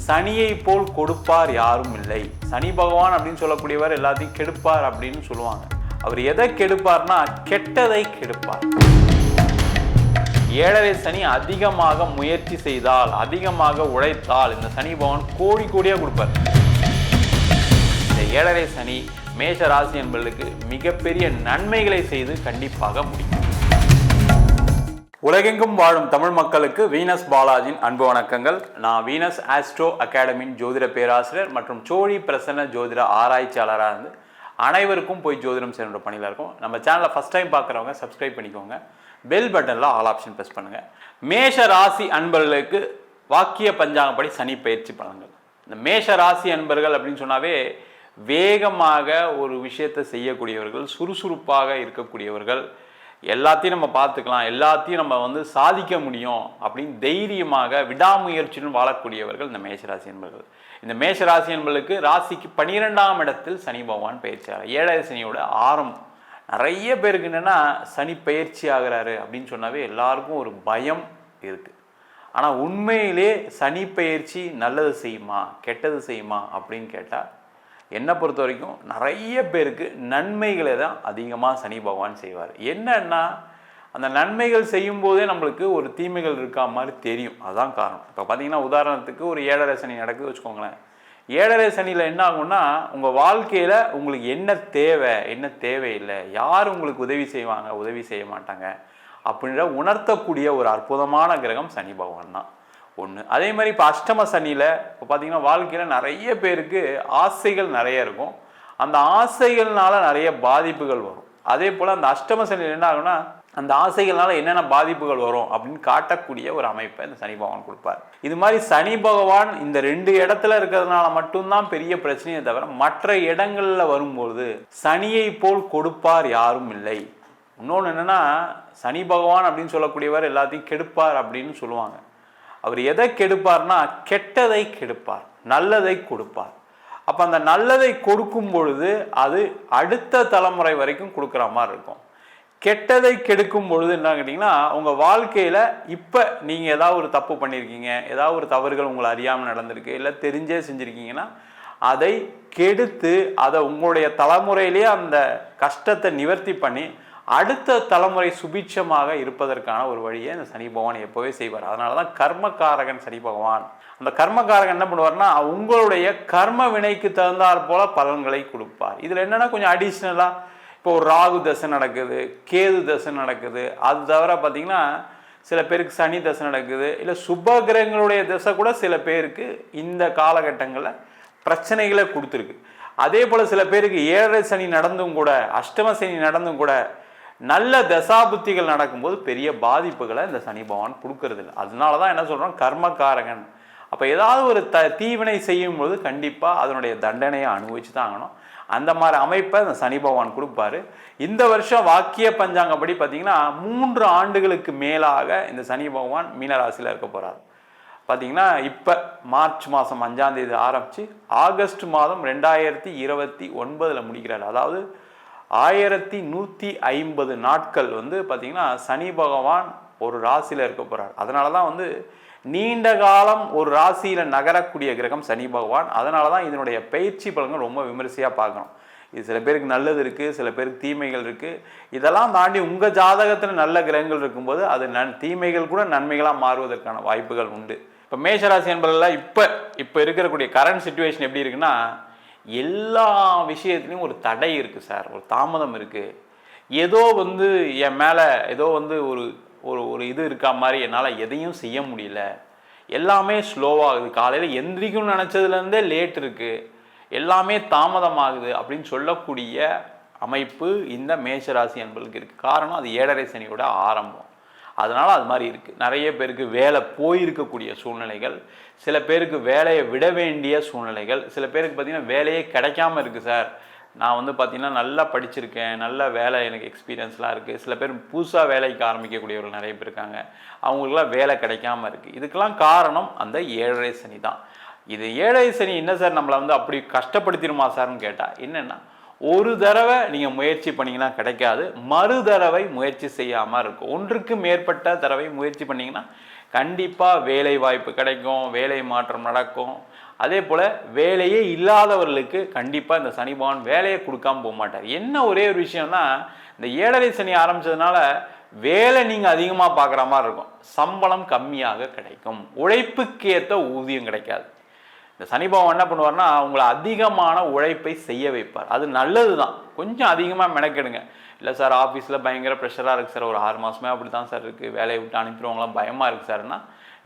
சனியை போல் கொடுப்பார் யாரும் இல்லை. சனி பகவான் அப்படின்னு சொல்லக்கூடியவர் எல்லாத்தையும் கெடுப்பார் அப்படின்னு சொல்லுவாங்க. அவர் எதை கெடுப்பார்னா கெட்டதை கெடுப்பார். ஏழரை சனி அதிகமாக முயற்சி செய்தால், அதிகமாக உழைத்தால் இந்த சனி பகவான் கோடி கோடியா கொடுப்பார். இந்த ஏழரை சனி மேஷ ராசி என்பவர்களுக்கு மிகப்பெரிய நன்மைகளை செய்து கண்டிப்பாக முடியும். உலகெங்கும் வாழும் தமிழ் மக்களுக்கு வீனஸ் பாலாஜியின் அன்பு வணக்கங்கள். நான் வீனஸ் ஆஸ்ட்ரோ அகாடமியின் ஜோதிட பேராசிரியர் மற்றும் சோழி பிரசன்ன ஜோதிட ஆராய்ச்சியாளராக இருந்து அனைவருக்கும் போய் ஜோதிடம் சேர்ந்த பணியில் இருக்கும். நம்ம சேனலை ஃபஸ்ட் டைம் பார்க்குறவங்க சப்ஸ்கிரைப் பண்ணிக்கோங்க. பெல் பட்டனில் ஆல் ஆப்ஷன் ப்ரெஸ் பண்ணுங்கள். மேஷ ராசி அன்பர்களுக்கு வாக்கிய பஞ்சாங்கப்படி சனி பயிற்சி பலன்கள். இந்த மேஷ ராசி அன்பர்கள் அப்படின்னு சொன்னாவே வேகமாக ஒரு விஷயத்தை செய்யக்கூடியவர்கள், சுறுசுறுப்பாக இருக்கக்கூடியவர்கள், எல்லாத்தையும் நம்ம பார்த்துக்கலாம், எல்லாத்தையும் நம்ம சாதிக்க முடியும் அப்படின்னு தைரியமாக விடாமுயற்சியுடன் வாழக்கூடியவர்கள் இந்த மேஷராசி என்பர்கள். இந்த மேஷராசி என்பர்களுக்கு ராசிக்கு 12ஆம் இடத்தில் சனி பகவான் பயிற்சியாகிறார். ஏழரை சனியோட ஆரம்பம். நிறைய பேருக்கு என்னென்னா சனி பயிற்சி ஆகிறாரு அப்படின்னு சொன்னாவே எல்லாருக்கும் ஒரு பயம் இருக்குது. ஆனால் உண்மையிலே சனி பயிற்சி நல்லது செய்யுமா கெட்டது செய்யுமா அப்படின்னு கேட்டால் என்னை பொறுத்த வரைக்கும் நிறைய பேருக்கு நன்மைகளை தான் அதிகமாக சனி பகவான் செய்வார். என்னன்னா அந்த நன்மைகள் செய்யும்போதே நம்மளுக்கு ஒரு தீமைகள் இருக்கா மாதிரி தெரியும். அதுதான் காரணம். இப்போ பார்த்தீங்கன்னா உதாரணத்துக்கு ஒரு ஏழரை சனி நடக்குது வச்சுக்கோங்களேன். ஏழரை சனியில் என்ன ஆகும்னா உங்கள் வாழ்க்கையில் உங்களுக்கு என்ன தேவை என்ன தேவையில்லை, யார் உங்களுக்கு உதவி செய்வாங்க உதவி செய்ய மாட்டாங்க அப்படின்ற உணர்த்தக்கூடிய ஒரு அற்புதமான கிரகம் சனி பகவான் தான் ஒன்று. அதே மாதிரி இப்போ அஷ்டம சனியில் இப்போ பார்த்தீங்கன்னா வாழ்க்கையில் நிறைய பேருக்கு ஆசைகள் நிறைய இருக்கும். அந்த ஆசைகள்னால நிறைய பாதிப்புகள் வரும். அதே போல் அந்த அஷ்டம சனியில் என்ன ஆகும்னா அந்த ஆசைகள்னால என்னென்ன பாதிப்புகள் வரும் அப்படின்னு காட்டக்கூடிய ஒரு அமைப்பை இந்த சனி பகவான் கொடுப்பார். இது மாதிரி சனி பகவான் இந்த 2 இடத்துல இருக்கிறதுனால மட்டும்தான் பெரிய பிரச்சனையை தவிர மற்ற இடங்களில் வரும்போது சனியை போல் கொடுப்பார் யாரும் இல்லை. இன்னொன்று என்னென்னா சனி பகவான் அப்படின்னு சொல்லக்கூடியவர் எல்லாத்தையும் கெடுப்பார் அப்படின்னு சொல்லுவாங்க. அவர் எதை கெடுப்பார்னா கெட்டதை கெடுப்பார், நல்லதை கொடுப்பார். அப்போ அந்த நல்லதை கொடுக்கும் பொழுது அது அடுத்த தலைமுறை வரைக்கும் கொடுக்குற மாதிரி இருக்கும். கெட்டதை கெடுக்கும் பொழுது என்ன கேட்டிங்கன்னா உங்கள் வாழ்க்கையில் இப்போ நீங்கள் ஏதாவது ஒரு தப்பு பண்ணியிருக்கீங்க, ஏதாவது ஒரு தவறுகள் உங்களை அறியாமல் நடந்திருக்கு, இல்லை தெரிஞ்சே செஞ்சுருக்கீங்கன்னா அதை கெடுத்து அதை உங்களுடைய தலைமுறையிலேயே அந்த கஷ்டத்தை நிவர்த்தி பண்ணி அடுத்த தலைமுறை சுபிட்சமாக இருப்பதற்கான ஒரு வழியை இந்த சனி பகவான் எப்போவே செய்வார். அதனால தான் கர்மகாரகன் சனி பகவான். அந்த கர்மகாரகன் என்ன பண்ணுவார்னா உங்களுடைய கர்ம வினைக்கு தகுந்தாற் போல பலன்களை கொடுப்பார். இதில் என்னென்னா கொஞ்சம் அடிஷ்னலாக இப்போ ஒரு ராகு தசை நடக்குது, கேது தசை நடக்குது, அது தவிர பார்த்திங்கன்னா சில பேருக்கு சனி தசை நடக்குது, இல்லை சுப கிரகங்களுடைய தசை கூட சில பேருக்கு இந்த காலகட்டங்களில் பிரச்சனைகளை கொடுத்துருக்கு. அதே போல் சில பேருக்கு ஏழரை சனி நடந்தும் கூட அஷ்டம சனி நடந்தும் கூட நல்ல தசாபுத்திகள் நடக்கும்போது பெரிய பாதிப்புகளை இந்த சனி பகவான் கொடுக்கறது இல்லை. அதனால தான் என்ன சொல்கிறோம் கர்மகாரகன். அப்போ ஏதாவது ஒரு தீவினை செய்யும்போது கண்டிப்பாக அதனுடைய தண்டனையை அனுபவிச்சு தான் ஆகணும். அந்த மாதிரி அமைப்பை இந்த சனி பகவான் கொடுப்பாரு. இந்த வருஷம் வாக்கிய பஞ்சாங்கப்படி பார்த்தீங்கன்னா 3 ஆண்டுகளுக்கு மேலாக இந்த சனி பகவான் மீனராசியில் இருக்க போகிறார். பார்த்தீங்கன்னா இப்போ மார்ச் மாதம் 5ஆம் தேதி ஆரம்பித்து ஆகஸ்ட் மாதம் 2029 முடிக்கிறார். அதாவது 1150 நாட்கள் பார்த்தீங்கன்னா சனி பகவான் ஒரு ராசியில் இருக்க போகிறார். அதனால தான் நீண்ட காலம் ஒரு ராசியில் நகரக்கூடிய கிரகம் சனி பகவான். அதனால தான் இதனுடைய பயிற்சி பலன்கள் ரொம்ப விமரிசையாக பார்க்கணும். இது சில பேருக்கு நல்லது இருக்குது, சில பேருக்கு தீமைகள் இருக்குது. இதெல்லாம் தாண்டி உங்கள் ஜாதகத்தில் நல்ல கிரகங்கள் இருக்கும்போது அது தீமைகள் கூட நன்மைகளாக மாறுவதற்கான வாய்ப்புகள் உண்டு. இப்போ மேஷராசி என்பதெல்லாம் இப்போ இருக்கக்கூடிய கரண்ட் சிச்சுவேஷன் எப்படி இருக்குன்னா எல்லா விஷயத்துலையும் ஒரு தடை இருக்குது சார், ஒரு தாமதம் இருக்குது. ஏதோ என் மேலே ஏதோ ஒரு ஒரு இது இருக்கா மாதிரி என்னால் எதையும் செய்ய முடியல, எல்லாமே ஸ்லோவாகுது, காலையில் எந்திரிக்கும்னு நினச்சதுலேருந்தே லேட் இருக்குது, எல்லாமே தாமதமாகுது அப்படின்னு சொல்லக்கூடிய அமைப்பு இந்த மேஷராசி என்பதுக்கு இருக்குது. காரணம் அது ஏழரை சனியோட ஆரம்பம். அதனால் அது மாதிரி இருக்குது. நிறைய பேருக்கு வேலை போயிருக்கக்கூடிய சூழ்நிலைகள், சில பேருக்கு வேலையை விட வேண்டிய சூழ்நிலைகள், சில பேருக்கு பார்த்திங்கன்னா வேலையே கிடைக்காம இருக்குது சார். நான் பார்த்திங்கன்னா நல்லா படிச்சிருக்கேன், நல்ல வேலை எனக்கு எக்ஸ்பீரியன்ஸ்லாம் இருக்குது. சில பேர் புதுசாக வேலைக்கு ஆரம்பிக்கக்கூடியவர்கள் நிறைய பேர் இருக்காங்க, அவங்களுக்குலாம் வேலை கிடைக்காம இருக்குது. இதுக்கெல்லாம் காரணம் அந்த ஏழரை சனி தான். இது ஏழரை சனி என்ன சார் நம்மளை அப்படி கஷ்டப்படுத்திடுமா சார்னு கேட்டால் என்னென்னா ஒரு தடவை நீங்கள் முயற்சி பண்ணிங்கன்னா கிடைக்காது, மறு தடவை முயற்சி செய்யாமல் இருக்கும். ஒன்றுக்கு மேற்பட்ட தடவை முயற்சி பண்ணிங்கன்னா கண்டிப்பாக வேலை வாய்ப்பு கிடைக்கும், வேலை மாற்றம் நடக்கும். அதே போல் வேலையே இல்லாதவர்களுக்கு கண்டிப்பாக இந்த சனி பகவான் வேலையை கொடுக்காம போக மாட்டார். என்ன ஒரே ஒரு விஷயம்னா, இந்த 7.5 சனி ஆரம்பித்ததுனால வேலை நீங்கள் அதிகமாக பார்க்குற மாதிரி இருக்கும், சம்பளம் கம்மியாக கிடைக்கும், உழைப்புக்கேற்ற ஊதியம் கிடைக்காது. இந்த சனி பகவான் என்ன பண்ணுவார்னா, உங்களை அதிகமான உழைப்பை செய்ய வைப்பார். அது நல்லது தான், கொஞ்சம் அதிகமாக மெனக்கெடுங்க. இல்லை சார் ஆஃபீஸில் பயங்கர ப்ரெஷராக இருக்குது சார், ஒரு 6 மாதமே அப்படி தான் சார் இருக்குது, வேலையை விட்டு அனுப்பிடுவாங்களாம் பயமாக இருக்குது சார்னா,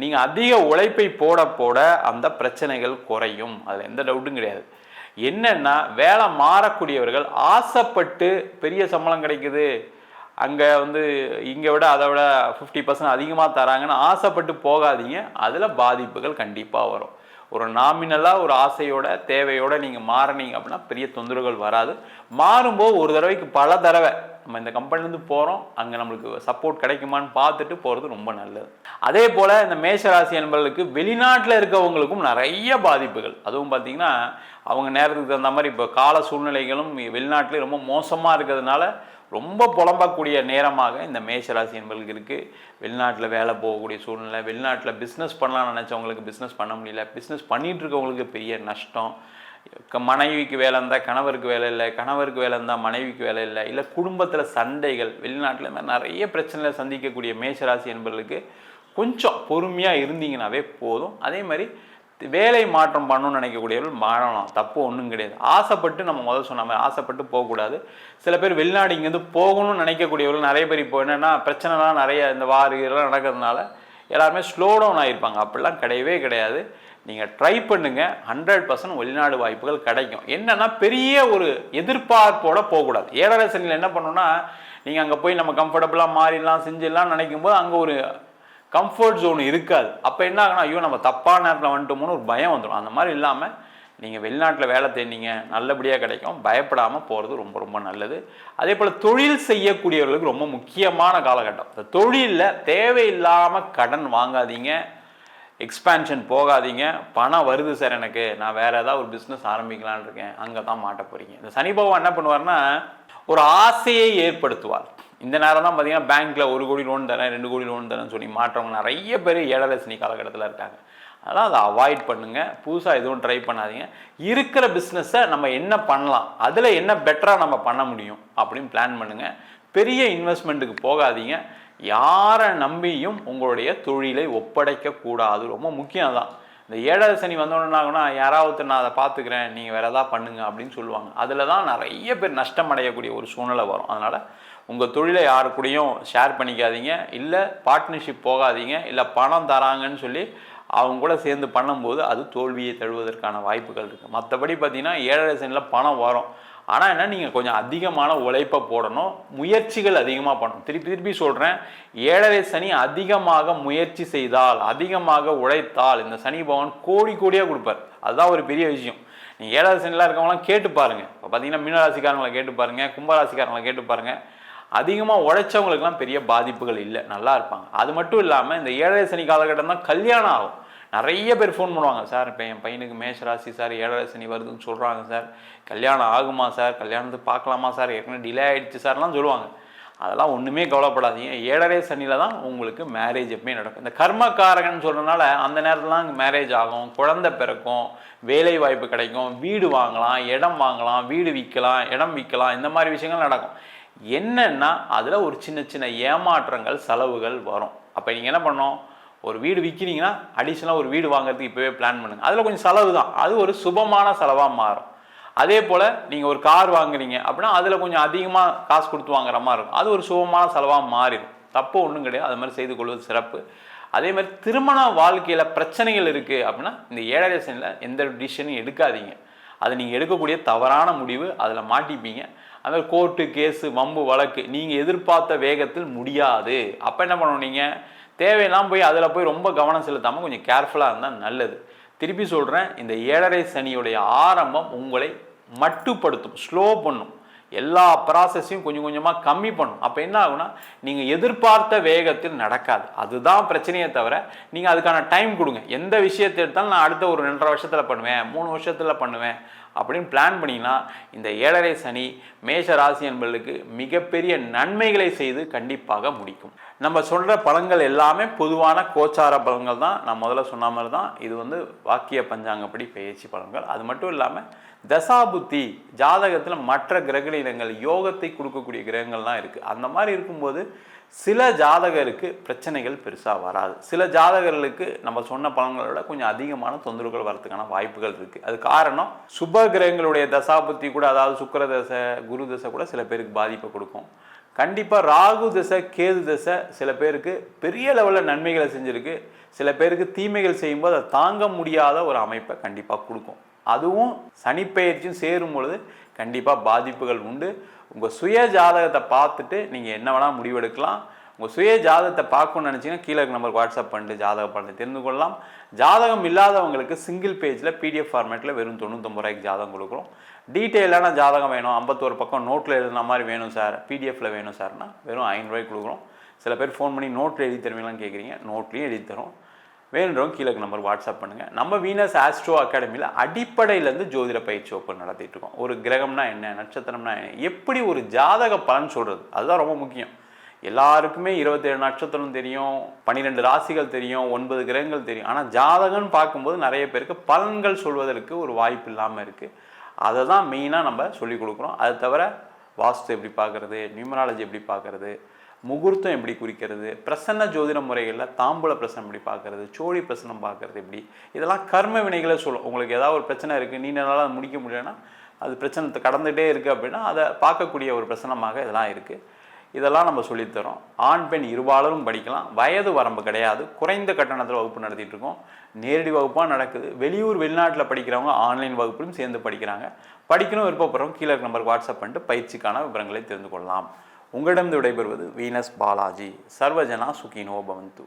நீங்கள் அதிக உழைப்பை போட போட அந்த பிரச்சனைகள் குறையும், அதில் எந்த டவுட்டும் கிடையாது. என்னென்னா, வேலை மாறக்கூடியவர்கள் ஆசைப்பட்டு பெரிய சம்பளம் கிடைக்குது, அங்கே இங்கே விட அதை விட 50% அதிகமாக தராங்கன்னு ஆசைப்பட்டு போகாதீங்க, அதில் பாதிப்புகள் கண்டிப்பாக வரும். ஒரு நாமினலாக ஒரு ஆசையோட தேவையோட நீங்கள் மாறினீங்க அப்படின்னா பெரிய தொந்தரவுகள் வராது. மாறும்போது ஒரு தடவைக்கு பல தடவை நம்ம இந்த கம்பெனிலேருந்து போகிறோம், அங்கே நம்மளுக்கு சப்போர்ட் கிடைக்குமான்னு பார்த்துட்டு போகிறது ரொம்ப நல்லது. அதே போல் இந்த மேஷராசி என்பவர்களுக்கு வெளிநாட்டில் இருக்கவங்களுக்கும் நிறைய பாதிப்புகள். அதுவும் பார்த்திங்கன்னா அவங்க நேரத்துக்கு தகுந்த மாதிரி இப்போ கால சூழ்நிலைகளும் வெளிநாட்டிலே ரொம்ப மோசமாக இருக்கிறதுனால ரொம்ப புலம்பக்கூடிய நேரமாக இந்த மேஷராசி என்பவர்களுக்கு இருக்குது. வெளிநாட்டில் வேலை போகக்கூடிய சூழ்நிலை, வெளிநாட்டில் பிஸ்னஸ் பண்ணலாம்னு நினச்சவங்களுக்கு பிஸ்னஸ் பண்ண முடியல, பிஸ்னஸ் பண்ணிகிட்டு இருக்கவங்களுக்கு பெரிய நஷ்டம், மனைவிக்கு வேலை இருந்தால் கணவருக்கு வேலை இல்லை, கணவருக்கு வேலை இருந்தால் மனைவிக்கு வேலை இல்லை, இல்லை குடும்பத்தில் சண்டைகள், வெளிநாட்டில் இருந்தால் நிறைய பிரச்சனைகளை சந்திக்கக்கூடிய மேஷராசி என்பவர்களுக்கு கொஞ்சம் பொறுமையாக இருந்தீங்கன்னாவே போதும். அதே மாதிரி வேலை மாற்றம் பண்ணணும்னு நினைக்கக்கூடியவர்கள் மாறலாம், தப்பு ஒன்றும் கிடையாது. ஆசைப்பட்டு நம்ம முதல் சொன்ன மாதிரி ஆசைப்பட்டு போகக்கூடாது. சில பேர் வெளிநாடு இங்கேருந்து போகணும்னு நினைக்கக்கூடியவர்கள் நிறைய பேர் இப்போ என்னென்னா பிரச்சனைலாம் நிறைய இந்த இதெல்லாம் நடக்கிறதுனால எல்லாருமே ஸ்லோ டவுன் ஆகிருப்பாங்க. அப்படிலாம் கிடையவே கிடையாது. நீங்கள் ட்ரை பண்ணுங்கள், 100% வெளிநாடு வாய்ப்புகள் கிடைக்கும். என்னென்னா பெரிய ஒரு எதிர்பார்ப்போடு போகக்கூடாது. 7.5 சனியில் என்ன பண்ணணும்னா, நீங்கள் அங்கே போய் நம்ம கம்ஃபர்டபுளாக மாறிடலாம் செஞ்சிடலாம் நினைக்கும்போது அங்கே ஒரு கம்ஃபர்ட் ஜோன் இருக்காது. அப்போ என்ன ஆகுனா, ஐயோ நம்ம தப்பான நேரத்தில் வந்துட்டோமோன்னு ஒரு பயம் வந்துடும். அந்த மாதிரி இல்லாமல் நீங்கள் வெளிநாட்டில் வேலை தேடிங்க, நல்லபடியாக கிடைக்கும், பயப்படாமல் போகிறது ரொம்ப ரொம்ப நல்லது. அதே போல் தொழில் செய்யக்கூடியவர்களுக்கு ரொம்ப முக்கியமான காலகட்டம். இந்த தொழிலில் தேவையில்லாமல் கடன் வாங்காதீங்க, எக்ஸ்பேன்ஷன் போகாதீங்க. பணம் வருது சார் எனக்கு, நான் வேறு ஏதாவது ஒரு பிஸ்னஸ் ஆரம்பிக்கலான்னு இருக்கேன், அங்கே தான் மாட்ட போகிறீங்க. இந்த சனி பகவான் என்ன பண்ணுவார்னா, ஒரு ஆசையை ஏற்படுத்துவார். இந்த நேரம் தான் பார்த்தீங்கன்னா பேங்க்கில் 1 கோடி லோன் தரேன், 2 கோடி லோன் தரேன்னு சொல்லி மாற்றவங்க நிறைய பேர் 7.5 சனி காலகட்டத்தில் இருக்காங்க. அதனால் அதை அவாய்ட் பண்ணுங்கள், புதுசாக எதுவும் ட்ரை பண்ணாதீங்க. இருக்கிற பிஸ்னஸை நம்ம என்ன பண்ணலாம், அதில் என்ன பெட்டராக நம்ம பண்ண முடியும் அப்படின்னு பிளான் பண்ணுங்கள். பெரிய இன்வெஸ்ட்மெண்ட்டுக்கு போகாதீங்க. யாரை நம்பியும் உங்களுடைய தொழிலை ஒப்படைக்கக்கூடாது, ரொம்ப முக்கியம் தான். இந்த 7.5 சனி வந்தோன்னாங்கன்னா யாராவது நான் அதை பார்த்துக்கிறேன், நீங்கள் வேறு எதாவது பண்ணுங்க அப்படின்னு சொல்லுவாங்க. அதில் தான் நிறைய பேர் நஷ்டம் அடையக்கூடிய ஒரு சூழ்நிலை வரும். அதனால் உங்கள் தொழிலை யாரு கூடயும் ஷேர் பண்ணிக்காதீங்க, இல்லை பார்ட்னர்ஷிப் போகாதீங்க, இல்லை பணம் தராங்கன்னு சொல்லி அவங்க கூட சேர்ந்து பண்ணும்போது அது தோல்வியை தழுவதற்கான வாய்ப்புகள் இருக்குது. மற்றபடி பார்த்தீங்கன்னா 7.5 சனியில் பணம் வரும். ஆனால் என்ன, நீங்கள் கொஞ்சம் அதிகமான உழைப்பை போடணும், முயற்சிகள் அதிகமாக பண்ணணும். திருப்பி சொல்கிறேன், 7.5 சனி அதிகமாக முயற்சி செய்தால், அதிகமாக உழைத்தால் இந்த சனி பகவான் கோடியாக கொடுப்பார். அதுதான் ஒரு பெரிய விஷயம். நீங்கள் 7.5 சனியில் இருக்கவங்களாம் கேட்டு பாருங்கள். இப்போ பார்த்தீங்கன்னா மீனராசிக்காரங்களை கேட்டு பாருங்கள், கும்பராசிக்காரங்களை கேட்டு பாருங்கள். அதிகமாக உழைச்சவங்களுக்குலாம் பெரிய பாதிப்புகள் இல்லை, நல்லா இருப்பாங்க. அது மட்டும் இல்லாமல் இந்த 7.5 சனி காலகட்டம் தான் கல்யாணம் ஆகும். நிறைய பேர் ஃபோன் பண்ணுவாங்க, சார் இப்போ என் பையனுக்கு மேஷராசி சார் 7.5 சனி வருதுன்னு சொல்கிறாங்க சார், கல்யாணம் ஆகுமா சார், கல்யாணத்துக்கு பார்க்கலாமா சார், ஏற்கனவே டிலே ஆகிடுச்சு சார்லாம் சொல்லுவாங்க. அதெல்லாம் ஒன்றுமே கவலைப்படாதீங்க. 7.5 சனியில் தான் உங்களுக்கு மேரேஜ் எப்பவுமே நடக்கும். இந்த கர்மக்காரகன்னு சொல்கிறதுனால அந்த நேரத்தில் தான் மேரேஜ் ஆகும், குழந்தை பிறக்கும், வேலை வாய்ப்பு கிடைக்கும், வீடு வாங்கலாம், இடம் வாங்கலாம், வீடு விற்கலாம், இடம் விற்கலாம், இந்த மாதிரி விஷயங்கள் நடக்கும். என்னென்னா அதில் ஒரு சின்ன ஏமாற்றங்கள் செலவுகள் வரும். அப்போ நீங்கள் என்ன பண்ணணும், ஒரு வீடு விற்கிறீங்கன்னா அடிஷ்னலாக ஒரு வீடு வாங்குறதுக்கு இப்போவே பிளான் பண்ணுங்கள். அதில் கொஞ்சம் செலவு தான், அது ஒரு சுபமான செலவாக மாறும். அதே போல் நீங்கள் ஒரு கார் வாங்குறீங்க அப்படின்னா அதில் கொஞ்சம் அதிகமாக காசு கொடுத்து வாங்குற மாதிரி இருக்கும், அது ஒரு சுபமான செலவாக மாறிடும். தப்பு ஒன்றும் கிடையாது, அது மாதிரி செய்து கொள்வது சிறப்பு. அதே மாதிரி திருமண வாழ்க்கையில் பிரச்சனைகள் இருக்குது அப்படின்னா இந்த 7.5 சனியில் எந்த டிசிஷனும் எடுக்காதீங்க. அது நீங்கள் எடுக்கக்கூடிய தவறான முடிவு, அதில் மாட்டிப்பீங்க. அது மாதிரி கோர்ட்டு கேஸு வம்பு வழக்கு நீங்கள் எதிர்பார்த்த வேகத்தில் முடியாது. அப்போ என்ன பண்ணணும், நீங்கள் தேவையெல்லாம் போய் அதில் போய் ரொம்ப கவனம் செலுத்தாமல் கொஞ்சம் கேர்ஃபுல்லாக இருந்தால் நல்லது. திருப்பி சொல்கிறேன், இந்த 7.5 சனியுடைய ஆரம்பம் உங்களை மட்டுப்படுத்தும், ஸ்லோ பண்ணும், எல்லா ப்ராசஸையும் கொஞ்சம் கொஞ்சமாக கம்மி பண்ணும். அப்போ என்ன ஆகுனா, நீங்கள் எதிர்பார்த்த வேகத்தில் நடக்காது. அதுதான் பிரச்சனையே தவிர நீங்கள் அதுக்கான டைம் கொடுங்க. எந்த விஷயத்தை எடுத்தாலும் நான் அடுத்த ஒரு 2.5 வருஷத்தில் பண்ணுவேன், 3 வருஷத்தில் பண்ணுவேன் அப்படின்னு பிளான் பண்ணிங்கன்னா இந்த 7.5 சனி மேஷ ராசி என்பவர்களுக்கு மிகப்பெரிய நன்மைகளை செய்து கண்டிப்பாக முடிக்கும். நம்ம சொல்கிற பலன்கள் எல்லாமே பொதுவான கோச்சார பலன்கள் தான். நான் முதல்ல சொன்ன மாதிரி தான் இது வாக்கிய பஞ்சாங்கப்படி பெயர்ச்சி பலன்கள். அது மட்டும் இல்லாமல் தசாபுத்தி ஜாதகத்தில் மற்ற கிரகணங்கள் யோகத்தை கொடுக்கக்கூடிய கிரகங்கள்லாம் இருக்குது. அந்த மாதிரி இருக்கும்போது சில ஜாதகருக்கு பிரச்சனைகள் பெருசாக வராது. சில ஜாதகர்களுக்கு நம்ம சொன்ன பலன்களோட கொஞ்சம் அதிகமான தொந்தரவுகள் வரதுக்கான வாய்ப்புகள் இருக்குது. அது காரணம் சுப கிரகங்களுடைய தசாபுத்தி கூட, அதாவது சுக்கிர தசை குரு தசை கூட சில பேருக்கு பாதிப்பை கொடுக்கும். கண்டிப்பாக ராகு தசை கேது தசை சில பேருக்கு பெரிய லெவலில் நன்மைகளை செஞ்சுருக்கு. சில பேருக்கு தீமைகள் செய்யும்போது அதை தாங்க முடியாத ஒரு அமைப்பை கண்டிப்பாக கொடுக்கும். அதுவும் சனிப்பெயர்ச்சியும் சேரும் பொழுது கண்டிப்பாக பாதிப்புகள் உண்டு. உங்கள் சுய ஜாதகத்தை பார்த்துட்டு நீங்கள் என்ன வேணால் முடிவெடுக்கலாம். உங்கள் சுய ஜாதகத்தை பார்க்கணும்னு நினச்சிங்கன்னா கீழே நம்பருக்கு வாட்ஸ்அப் பண்ணிட்டு ஜாதக பலனை தெரிந்து கொள்ளலாம். ஜாதகம் இல்லாதவங்களுக்கு சிங்கிள் பேஜில் பிடிஎஃப் ஃபார்மேட்டில் வெறும் 99 ரூபாய்க்கு ஜாதகம் கொடுக்குறோம். டீட்டெயிலான ஜாதகம் வேணும், 51 பக்கம் நோட்டில் எழுதுன மாதிரி வேணும் சார், பிடிஎஃப்பில் வேணும் சார்னா வெறும் 500 ரூபாய்க்கு கொடுக்குறோம். சில பேர் ஃபோன் பண்ணி நோட்டில் எழுதி தருவீங்களான்னு கேட்குறீங்க, நோட்லேயும் எழுதி தரோம். வேணுன்றவங்க கீழே நம்பர் வாட்ஸ்அப் பண்ணுங்கள். நம்ம வீனஸ் ஆஸ்ட்ரோ அகாடமியில் அடிப்படையிலேருந்து ஜோதிட பயிற்சி வகுப்பு நடத்திட்டு இருக்கோம். ஒரு கிரகம்னா என்ன, நட்சத்திரம்னா என்ன, எப்படி ஒரு ஜாதக பலன் சொல்கிறது, அதுதான் ரொம்ப முக்கியம். எல்லாருக்குமே 27 நட்சத்திரம் தெரியும், 12 ராசிகள் தெரியும், 9 கிரகங்கள் தெரியும். ஆனால் ஜாதகம்னு பார்க்கும்போது நிறைய பேருக்கு பலன்கள் சொல்வதற்கு ஒரு வாய்ப்பு இல்லாமல் இருக்குது. அதை தான் மெயினாக நம்ம சொல்லிக் கொடுக்குறோம். அது தவிர வாஸ்து எப்படி பார்க்குறது, நியூமராலஜி எப்படி பார்க்குறது, முகூர்த்தம் எப்படி குறிக்கிறது, பிரசன்ன ஜோதிட முறைகளில் தாம்பூல பிரசனம் எப்படி பார்க்குறது, சோழி பிரசனம் பார்க்குறது எப்படி, இதெல்லாம் கர்ம வினைகளை சொல்லும். உங்களுக்கு ஏதாவது ஒரு பிரச்சனை இருக்குது, நீண்ட நாளாக அதை முடிக்க முடியலன்னா, அது பிரச்சனை கடந்துகிட்டே இருக்குது அப்படின்னா அதை பார்க்கக்கூடிய ஒரு பிரசனமாக இதெல்லாம் இருக்குது. இதெல்லாம் நம்ம சொல்லித்தரோம். ஆண் பெண் இருபாலரும் படிக்கலாம். வயது வரம்பு கிடையாது. குறைந்த கட்டணத்தில் வகுப்பு நடத்திட்டு இருக்கோம். நேரடி வகுப்பாக நடக்குது. வெளியூர் வெளிநாட்டில் படிக்கிறவங்க ஆன்லைன் வகுப்பிலும் சேர்ந்து படிக்கிறாங்க. படிக்கணும் விருப்பப்படுறவங்க கீழே நம்பருக்கு வாட்ஸ்அப் பண்ணிட்டு பயிற்சிக்கான விவரங்களை தெரிந்து கொள்ளலாம். உங்களிடம் விடைபெறுவது வீனஸ் பாலாஜி. சர்வஜனா சுகினோ பவந்து.